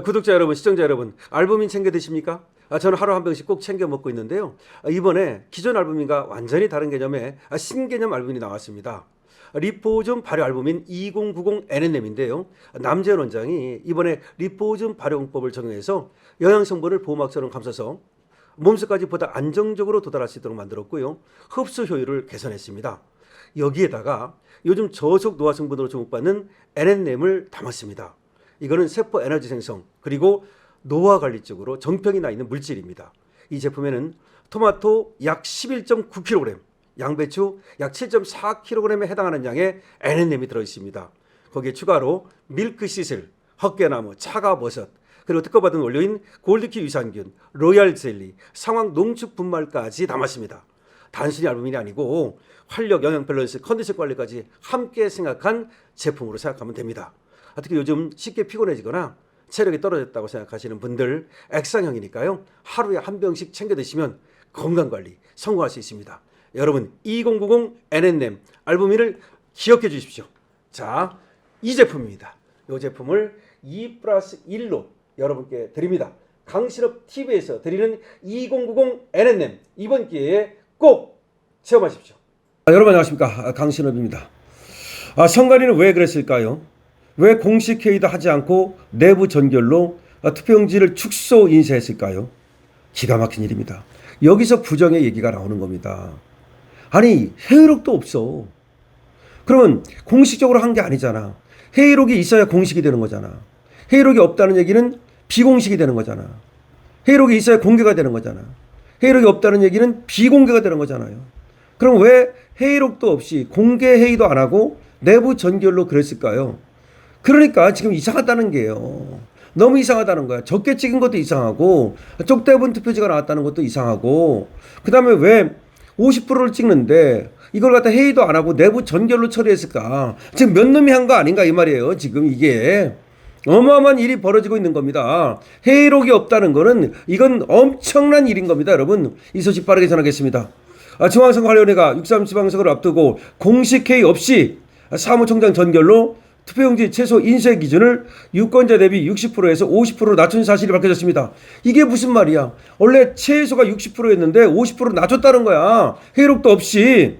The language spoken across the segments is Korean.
구독자 여러분, 시청자 여러분, 알부민 챙겨 드십니까? 저는 하루 한 병씩 꼭 챙겨 먹고 있는데요. 이번에 기존 알부민과 완전히 다른 개념의 신개념 알부민이 나왔습니다. 리포즘 발효 알부민 2090 NNM인데요. 남재현 원장이 이번에 리포즘 발효법을 적용해서 영양 성분을 보호막처럼 감싸서 몸속까지 보다 안정적으로 도달할 수 있도록 만들었고요. 흡수 효율을 개선했습니다. 여기에다가 요즘 저속 노화 성분으로 주목받는 NNM을 담았습니다. 이거는 세포 에너지 생성 그리고 노화 관리 쪽으로 정평이 나 있는 물질입니다. 이 제품에는 토마토 약 11.9kg, 양배추 약 7.4kg에 해당하는 양의 NNM이 들어있습니다. 거기에 추가로 밀크 시슬, 헛개나무, 차가버섯, 그리고 특허받은 원료인 골드키 유산균, 로얄 젤리, 상황 농축 분말까지 담았습니다. 단순히 알부민이 아니고 활력, 영양 밸런스, 컨디션 관리까지 함께 생각한 제품으로 생각하면 됩니다. 특히 요즘 쉽게 피곤해지거나 체력이 떨어졌다고 생각하시는 분들 액상형이니까요. 하루에 한 병씩 챙겨 드시면 건강관리 성공할 수 있습니다. 여러분 2090 NNM 알부민을 기억해 주십시오. 자, 이 제품입니다. 이 제품을 2+1로 여러분께 드립니다. 강신업 TV에서 드리는 2090 NNM 이번 기회에 꼭 체험하십시오. 여러분 안녕하십니까, 강신업입니다. 선관위는 왜 그랬을까요? 왜 공식 회의도 하지 않고 내부 전결로 투표용지를 축소 인쇄했을까요? 기가 막힌 일입니다. 여기서 부정의 얘기가 나오는 겁니다. 아니, 회의록도 없어. 그러면 공식적으로 한 게 아니잖아. 회의록이 있어야 공식이 되는 거잖아. 회의록이 없다는 얘기는 비공식이 되는 거잖아. 회의록이 있어야 공개가 되는 거잖아. 회의록이 없다는 얘기는 비공개가 되는 거잖아요. 그럼 왜 회의록도 없이 공개 회의도 안 하고 내부 전결로 그랬을까요? 그러니까 지금 이상하다는 게요. 너무 이상하다는 거야. 적게 찍은 것도 이상하고 쪽대본 투표지가 나왔다는 것도 이상하고, 그 다음에 왜 50%를 찍는데 이걸 갖다 회의도 안 하고 내부 전결로 처리했을까? 지금 몇 놈이 한 거 아닌가 이 말이에요. 지금 이게 어마어마한 일이 벌어지고 있는 겁니다. 회의록이 없다는 거는 이건 엄청난 일인 겁니다. 여러분, 이 소식 빠르게 전하겠습니다. 중앙선거관리위원회가 6.3 지방선거를 앞두고 공식 회의 없이 사무총장 전결로 투표용지 최소 인쇄 기준을 유권자 대비 60%에서 50%로 낮춘 사실이 밝혀졌습니다. 이게 무슨 말이야? 원래 최소가 60%였는데 50% 낮췄다는 거야. 회의록도 없이.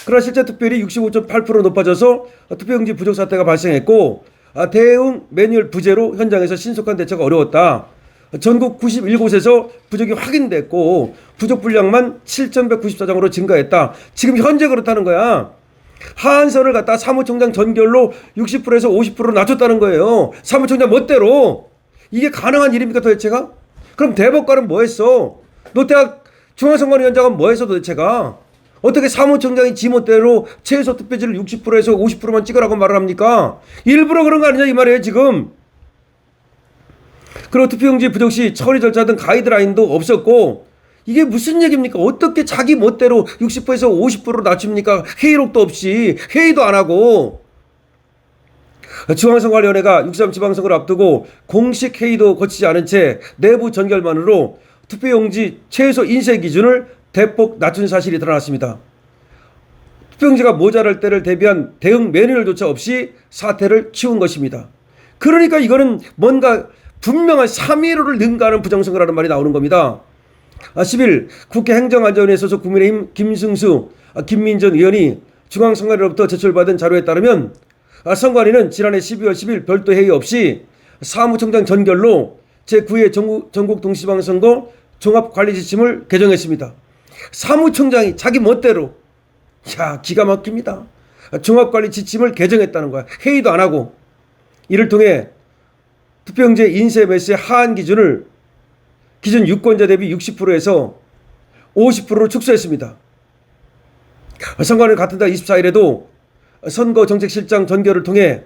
그러나 실제 투표율이 65.8% 높아져서 투표용지 부족 사태가 발생했고, 대응 매뉴얼 부재로 현장에서 신속한 대처가 어려웠다. 전국 91곳에서 부족이 확인됐고 부족 분량만 7,194장으로 증가했다. 지금 현재 그렇다는 거야. 하한선을 갖다 사무총장 전결로 60%에서 50%로 낮췄다는 거예요. 사무총장 멋대로. 이게 가능한 일입니까 도대체가? 그럼 대법관은 뭐 했어? 노태학 중앙선관위원장은 뭐 했어 도대체가? 어떻게 사무총장이 지멋대로 최소 투표지를 60%에서 50%만 찍으라고 말을 합니까? 일부러 그런 거 아니냐 이 말이에요 지금. 그리고 투표용지 부족 시 처리 절차 등 가이드라인도 없었고, 이게 무슨 얘기입니까? 어떻게 자기 멋대로 60%에서 50%로 낮춥니까? 회의록도 없이, 회의도 안 하고. 중앙선거관리위원회가 6.3 지방선거를 앞두고 공식 회의도 거치지 않은 채 내부 전결만으로 투표용지 최소 인쇄 기준을 대폭 낮춘 사실이 드러났습니다. 투표용지가 모자랄 때를 대비한 대응 매뉴얼조차 없이 사태를 치운 것입니다. 그러니까 이거는 뭔가 분명한 3.15를 능가하는 부정선거라는 말이 나오는 겁니다. 10일 국회 행정안전위원회 소속 국민의힘 김승수, 김민전 의원이 중앙선관위로부터 제출받은 자료에 따르면 선관위는 지난해 12월 10일 별도 회의 없이 사무총장 전결로 제9회 전국 동시지방선거 종합관리지침을 개정했습니다. 사무총장이 자기 멋대로, 야, 기가 막힙니다. 종합관리지침을 개정했다는 거야. 회의도 안 하고. 이를 통해 투표용지 인쇄 매수의 하한 기준을 기준 유권자 대비 60%에서 50%로 축소했습니다. 선관위는 같은 달 24일에도 선거정책실장 전결을 통해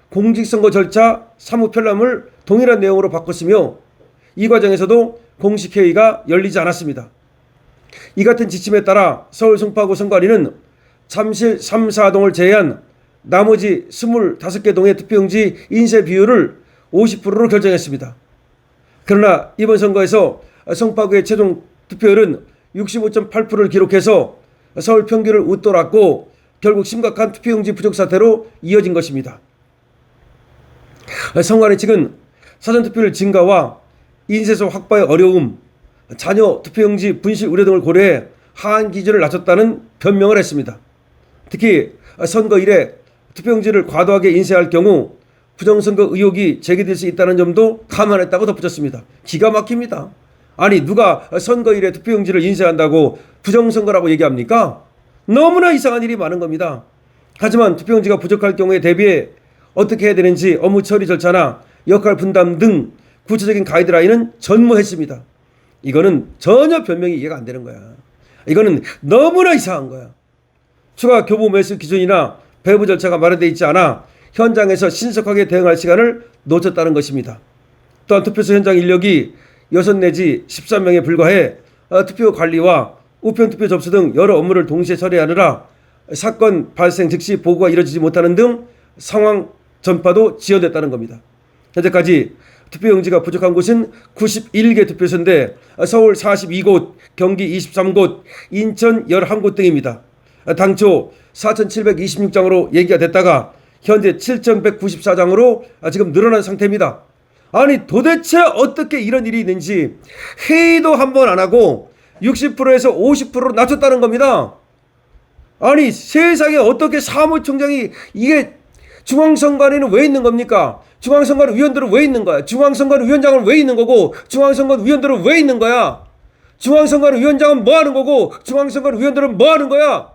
공직선거 절차 사무 편람을 동일한 내용으로 바꿨으며, 이 과정에서도 공식 회의가 열리지 않았습니다. 이 같은 지침에 따라 서울 송파구 선관위는 잠실 3, 4동을 제외한 나머지 25개 동의 투표용지 인쇄 비율을 50%로 결정했습니다. 그러나 이번 선거에서 송파구의 최종 투표율은 65.8%를 기록해서 서울 평균을 웃돌았고 결국 심각한 투표용지 부족 사태로 이어진 것입니다. 선관위 측은 사전투표율 증가와 인쇄소 확보의 어려움, 자녀 투표용지 분실 우려 등을 고려해 하한 기준을 낮췄다는 변명을 했습니다. 특히 선거일에 투표용지를 과도하게 인쇄할 경우 부정선거 의혹이 제기될 수 있다는 점도 감안했다고 덧붙였습니다. 기가 막힙니다. 아니 누가 선거일에 투표용지를 인쇄한다고 부정선거라고 얘기합니까? 너무나 이상한 일이 많은 겁니다. 하지만 투표용지가 부족할 경우에 대비해 어떻게 해야 되는지 업무 처리 절차나 역할 분담 등 구체적인 가이드라인은 전무했습니다. 이거는 전혀 변명이 이해가 안 되는 거야. 이거는 너무나 이상한 거야. 추가 교부 매수 기준이나 배부 절차가 마련되어 있지 않아 현장에서 신속하게 대응할 시간을 놓쳤다는 것입니다. 또한 투표소 현장 인력이 6 내지 13명에 불과해 투표 관리와 우편 투표 접수 등 여러 업무를 동시에 처리하느라 사건 발생 즉시 보고가 이루어지지 못하는 등 상황 전파도 지연됐다는 겁니다. 현재까지 투표용지가 부족한 곳은 91개 투표소인데 서울 42곳, 경기 23곳, 인천 11곳 등입니다. 당초 4,726장으로 얘기가 됐다가 현재 7,194장으로 지금 늘어난 상태입니다. 아니 도대체 어떻게 이런 일이 있는지 회의도 한번 안 하고 60%에서 50%로 낮췄다는 겁니다. 아니 세상에 어떻게 사무총장이 이게 중앙선관위는 왜 있는 겁니까? 중앙선관위 위원들은 왜 있는 거야? 중앙선관위 위원장은 왜 있는 거고 중앙선관위 위원들은 왜 있는 거야? 중앙선관위 위원장은 뭐 하는 거고 중앙선관위 위원들은 뭐 하는 거야?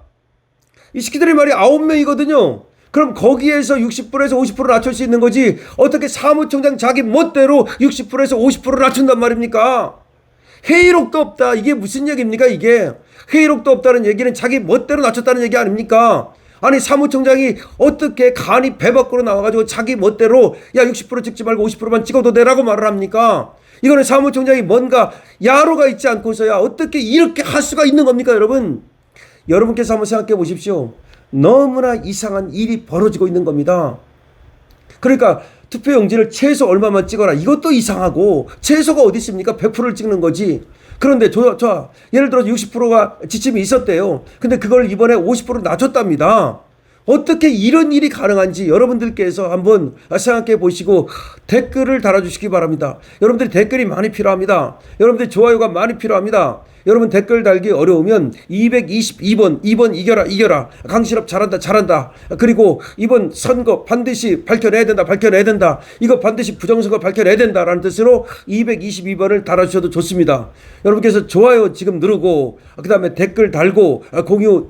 이 새끼들이 말이 9명이거든요. 그럼 거기에서 60%에서 50% 낮출 수 있는 거지 어떻게 사무총장 자기 멋대로 60%에서 50% 낮춘단 말입니까? 회의록도 없다. 이게 무슨 얘기입니까 이게? 회의록도 없다는 얘기는 자기 멋대로 낮췄다는 얘기 아닙니까? 아니 사무총장이 어떻게 간이 배 밖으로 나와가지고 자기 멋대로 야 60% 찍지 말고 50%만 찍어도 되라고 말을 합니까? 이거는 사무총장이 뭔가 야로가 있지 않고서야 어떻게 이렇게 할 수가 있는 겁니까 여러분? 여러분께서 한번 생각해 보십시오. 너무나 이상한 일이 벌어지고 있는 겁니다. 그러니까 투표용지를 최소 얼마만 찍어라 이것도 이상하고 최소가 어디 있습니까? 100%를 찍는 거지. 그런데 예를 들어서 60%가 지침이 있었대요. 근데 그걸 이번에 50% 낮췄답니다. 어떻게 이런 일이 가능한지 여러분들께서 한번 생각해 보시고 댓글을 달아주시기 바랍니다. 여러분들이 댓글이 많이 필요합니다. 여러분들이 좋아요가 많이 필요합니다. 여러분 댓글 달기 어려우면 222번 이겨라 강신업 잘한다 그리고 이번 선거 반드시 밝혀내야 된다 이거 반드시 부정선거 밝혀내야 된다라는 뜻으로 222번을 달아주셔도 좋습니다. 여러분께서 좋아요 지금 누르고 그 다음에 댓글 달고 공유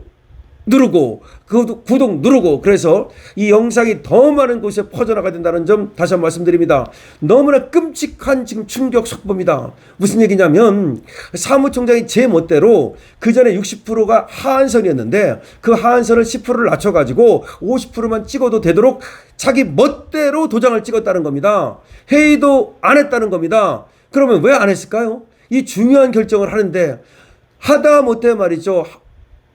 누르고 구독 누르고 그래서 이 영상이 더 많은 곳에 퍼져나가야 된다는 점 다시 한번 말씀드립니다. 너무나 끔찍한 지금 충격 속보입니다. 무슨 얘기냐면 사무총장이 제 멋대로 그 전에 60%가 하한선이었는데 그 하한선을 10%를 낮춰가지고 50%만 찍어도 되도록 자기 멋대로 도장을 찍었다는 겁니다. 회의도 안 했다는 겁니다. 그러면 왜 안 했을까요? 이 중요한 결정을 하는데 하다 못해 말이죠.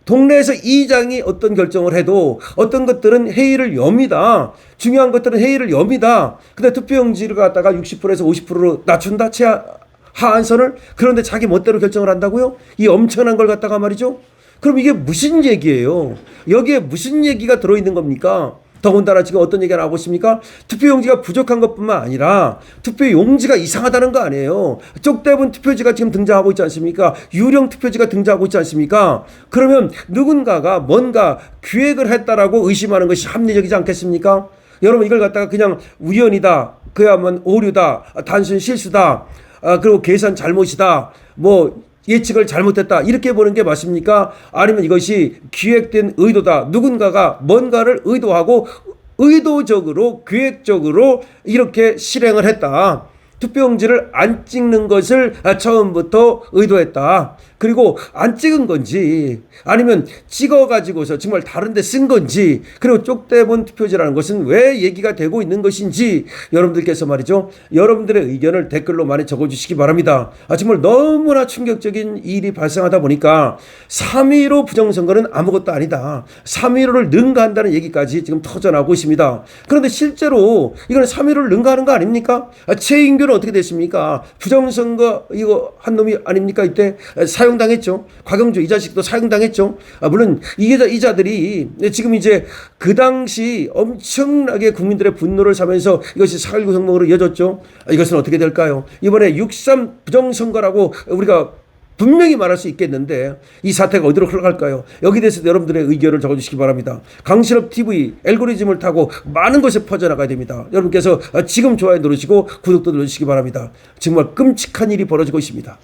동네에서 이장이 어떤 결정을 해도 어떤 것들은 회의를 엽니다. 중요한 것들은 회의를 엽니다. 근데 투표용지를 갖다가 60%에서 50%로 낮춘다? 하한선을? 그런데 자기 멋대로 결정을 한다고요? 이 엄청난 걸 갖다가 말이죠. 그럼 이게 무슨 얘기예요? 여기에 무슨 얘기가 들어있는 겁니까? 더군다나 지금 어떤 얘기가 나오고 있습니까? 투표용지가 부족한 것뿐만 아니라 투표용지가 이상하다는 거 아니에요. 쪽대본 투표지가 지금 등장하고 있지 않습니까? 유령 투표지가 등장하고 있지 않습니까? 그러면 누군가가 뭔가 기획을 했다라고 의심하는 것이 합리적이지 않겠습니까? 여러분 이걸 갖다가 그냥 우연이다, 그야말로 오류다, 단순 실수다, 그리고 계산 잘못이다, 예측을 잘못했다 이렇게 보는 게 맞습니까? 아니면 이것이 기획된 의도다. 누군가가 뭔가를 의도하고 의도적으로 계획적으로 이렇게 실행을 했다. 투표용지를 안 찍는 것을 처음부터 의도했다. 그리고 안 찍은 건지 아니면 찍어가지고서 정말 다른 데 쓴 건지 그리고 쪽대본 투표지라는 것은 왜 얘기가 되고 있는 것인지 여러분들께서 말이죠. 여러분들의 의견을 댓글로 많이 적어주시기 바랍니다. 정말 너무나 충격적인 일이 발생하다 보니까 3.15 부정선거는 아무것도 아니다. 3.15를 능가한다는 얘기까지 지금 터져나오고 있습니다. 그런데 실제로 이건 3.15를 능가하는 거 아닙니까? 최인규는 어떻게 됐습니까? 부정선거 이거 한 놈이 아닙니까? 이때 사용 사형당했죠. 곽영주 이 자식도 사형당했죠. 물론 이자들이 지금 이제 그 당시 엄청나게 국민들의 분노를 사면서 이것이 4.19 혁명으로 이어졌죠. 이것은 어떻게 될까요? 이번에 6.3 부정선거라고 우리가 분명히 말할 수 있겠는데 이 사태가 어디로 흘러갈까요? 여기 대해서 여러분들의 의견을 적어주시기 바랍니다. 강신업 TV 알고리즘을 타고 많은 곳에 퍼져나가야 됩니다. 여러분께서 지금 좋아요 누르시고 구독도 누르시기 바랍니다. 정말 끔찍한 일이 벌어지고 있습니다.